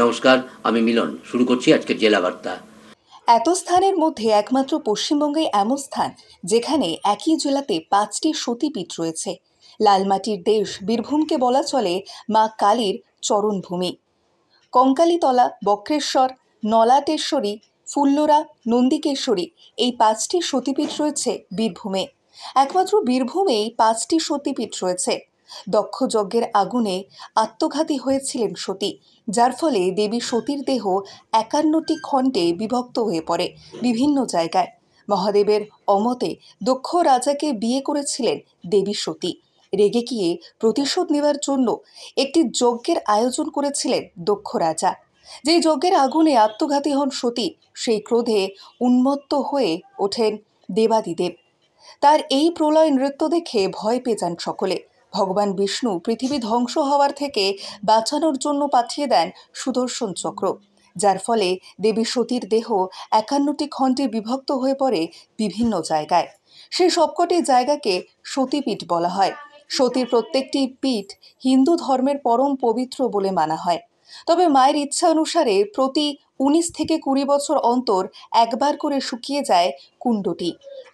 নমস্কার, আমি মিলন। শুরু করছি আজকের জেলা বার্তা। এত স্থানের মধ্যে একমাত্র পশ্চিমবঙ্গে এমন স্থান যেখানে একই জেলাতে 5টি সতীপীঠ রয়েছে। লালমাটির দেশ বীরভূমকে বলা চলে মা কালীর চরণভূমি। কঙ্কালীতলা, বক্রেশ্বর, নলাটেশ্বরী, ফুল্লরা, নন্দিকেশ্বরী এই 5টি সতীপীঠ রয়েছে বীরভূমে। একমাত্র বীরভূমেই 5টি সতীপীঠ রয়েছে। দক্ষ যজ্ঞের আগুনে আত্মঘাতী হয়েছিলেন সতী, যার ফলে দেবী সতীর দেহ 51টি খণ্ডে বিভক্ত হয়ে পড়ে বিভিন্ন জায়গায়। মহাদেবের অমতে দক্ষ রাজাকে বিয়ে করেছিলেন দেবী সতী। রেগে গিয়ে প্রতিশোধ নেওয়ার জন্য একটি যজ্ঞের আয়োজন করেছিলেন দক্ষ রাজা। যেই যজ্ঞের আগুনে আত্মঘাতী হন সতী, সেই ক্রোধে উন্মত্ত হয়ে ওঠেন দেবাদিদেব। তার এই প্রলয় নৃত্য দেখে ভয় পেয়ে যান সকলে। ভগবান বিষ্ণু পৃথিবী ধ্বংস হওয়ার থেকে বাঁচানোর জন্য পাঠিয়ে দেন সুদর্শন চক্র, যার ফলে দেবী সতীর দেহ 51টি খণ্ডে বিভক্ত হয়ে পড়ে বিভিন্ন জায়গায়। সেই সবকটি জায়গাকে সতীপীঠ বলা হয়। সতীর প্রত্যেকটি পীঠ হিন্দু ধর্মের পরম পবিত্র বলে মানা হয়। তবে মায়ের ইচ্ছা অনুসারে প্রতি 19 থেকে 20 বছর অন্তর একবার করে শুকিয়ে যায় কুণ্ডটি।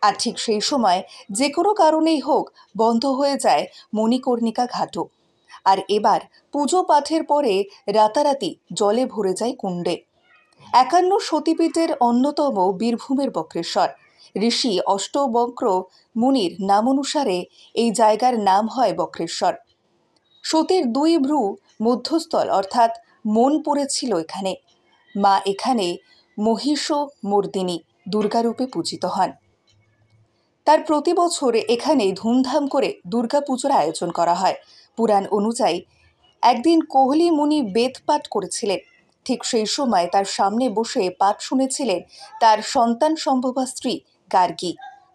আর ঠিক সেই সময় যে কোনো কারণেই হোক বন্ধ হয়ে যায় মণিকর্ণিকা ঘাটও। আর এবার পুজো পাঠের পরে রাতারাতি জলে ভরে যায় কুণ্ডে। 51 সতীপীঠের অন্যতম বীরভূমের বক্রেশ্বর। ঋষি অষ্টবক্র মুনির নাম অনুসারে এই জায়গার নাম হয় বক্রেশ্বর। সতীর 2 ভ্রু মধ্যস্থল অর্থাৎ মন পড়েছিল এখানে। মা এখানে মহিষমর্দিনী দুর্গারূপে পূজিত হন। তার প্রতি বছর এখানে ধুমধাম করে দুর্গাপুজোর আয়োজন করা হয়। পুরাণ অনুযায়ী একদিন কোহলি মুনি বেদ পাঠ করেছিলেন। ঠিক সেই সময় তার সামনে বসে পাঠ শুনেছিলেন তার সন্তান সম্ভবা স্ত্রী গার্গী।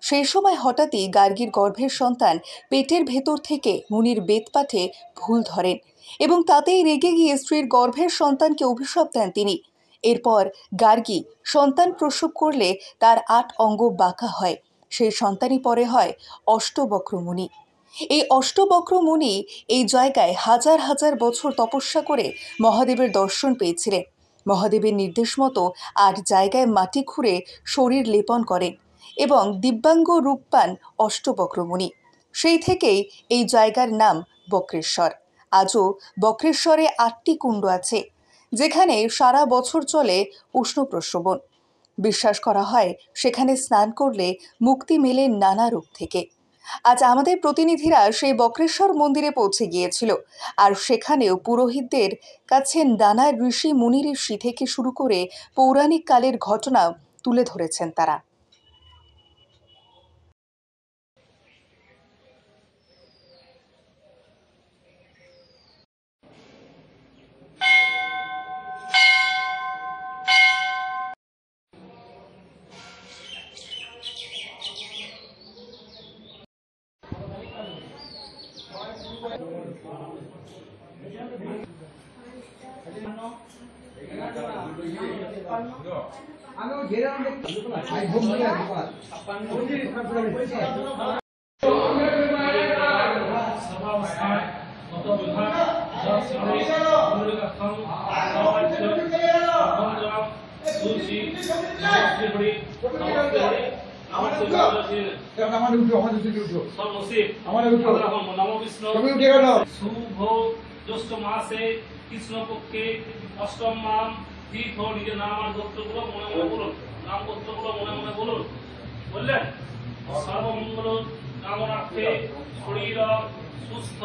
সেই সময় হঠাৎই গার্গীর গর্ভের সন্তান পেটের ভেতর থেকে মুনির বেদ পাঠে ভুল ধরেন এবং তাতেই রেগে গিয়ে স্ত্রীর গর্ভের সন্তানকে অভিশাপ দেন তিনি। এরপর গার্গী সন্তান প্রসব করলে তার 8 অঙ্গ বাঁকা হয়। সেই সন্তানই পরে হয় অষ্টবক্র মুনি। এই অষ্টবক্র মুনি এই জায়গায় হাজার হাজার বছর তপস্যা করে মহাদেবের দর্শন পেয়েছিলেন। মহাদেবের নির্দেশ মতো 8 জায়গায় মাটি খুঁড়ে শরীর লেপন করেন এবং দিব্যাঙ্গ রূপ পান অষ্টবক্র মুনি। সেই থেকেই এই জায়গার নাম বক্রেশ্বর। আজও বক্রেশ্বরে 8টি কুণ্ড আছে, যেখানে সারা বছর চলে উষ্ণ প্রস্রবণ। বিশ্বাস করা হয় সেখানে স্নান করলে মুক্তি মেলে নানা রোগ থেকে। আজ আমাদের প্রতিনিধিরা সেই বক্রেশ্বর মন্দিরে পৌঁছে গিয়েছিল, আর সেখানেও পুরোহিতদের কাছে নানা ঋষি মুনি ঋষি থেকে শুরু করে পৌরাণিক কালের ঘটনা তুলে ধরেছেন তারা। শুভ জ্যৈষ্ঠ মাসে কৃষ্ণপক্ষে অষ্টম নাম তীর্থ নিজের নাম আর গোত্রগুলো মনে মনে বলুন। নাম গোত্রগুলো মনে মনে বলুন। বললেন সর্বমঙ্গল কামনার্থে শরীর সুস্থ।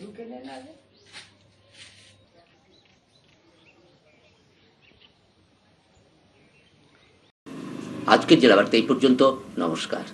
ঢুকে নেন আগে। আজকের জেলা বার্তা এই পর্যন্ত। নমস্কার।